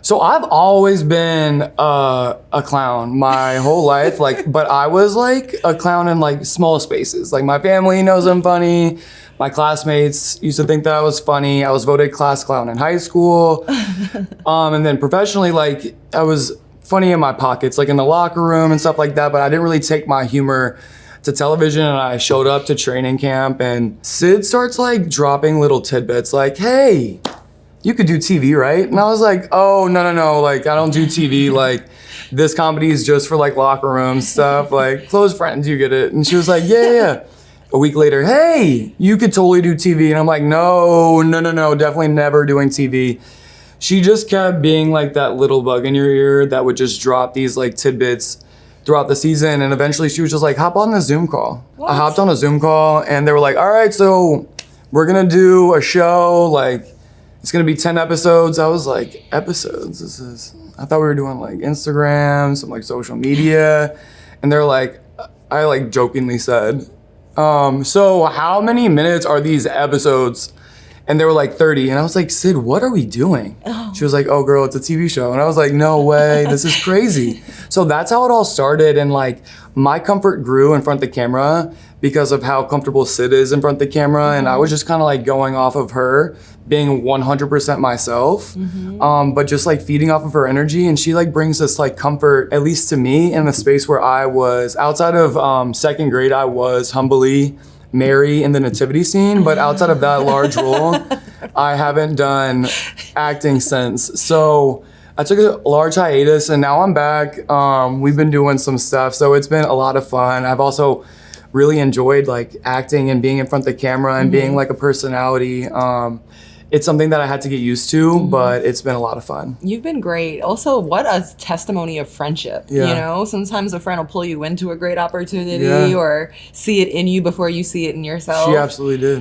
So I've always been a clown my whole life, like, but I was like a clown in like small spaces. Like my family knows I'm funny. My classmates used to think that I was funny. I was voted class clown in high school. And then professionally, like I was funny in my pockets, like in the locker room and stuff like that, but I didn't really take my humor to television. And I showed up to training camp and Syd starts like dropping little tidbits like, hey, you could do TV, right? And I was like, oh, no, like I don't do TV. Like this comedy is just for like locker room stuff, like close friends, you get it. And she was like, yeah. A week later, hey, you could totally do TV. And I'm like, no, definitely never doing TV. She just kept being like that little bug in your ear that would just drop these like tidbits throughout the season. And eventually she was just like, hop on a Zoom call. What? I hopped on a Zoom call and they were like, all right, so we're gonna do a show, like, it's gonna be 10 episodes. I was like, episodes? I thought we were doing like Instagram, some like social media. And they're like, I like jokingly said, so how many minutes are these episodes? And they were like 30. And I was like, Syd, what are we doing? Oh. She was like, oh girl, it's a TV show. And I was like, no way, this is crazy. So that's how it all started. And like my comfort grew in front of the camera because of how comfortable Syd is in front of the camera. And I was just kind of like going off of her being 100% myself, but just like feeding off of her energy. And she like brings this like comfort, at least to me, in the space where I was outside of second grade. I was humbly Mary in the nativity scene, but outside of that large role, I haven't done acting since. So I took a large hiatus and now I'm back. We've been doing some stuff, so it's been a lot of fun. I've also really enjoyed like acting and being in front of the camera and being like a personality. It's something that I had to get used to, but it's been a lot of fun. You've been great. Also, what a testimony of friendship. Yeah. You know, sometimes a friend will pull you into a great opportunity or see it in you before you see it in yourself. She absolutely did.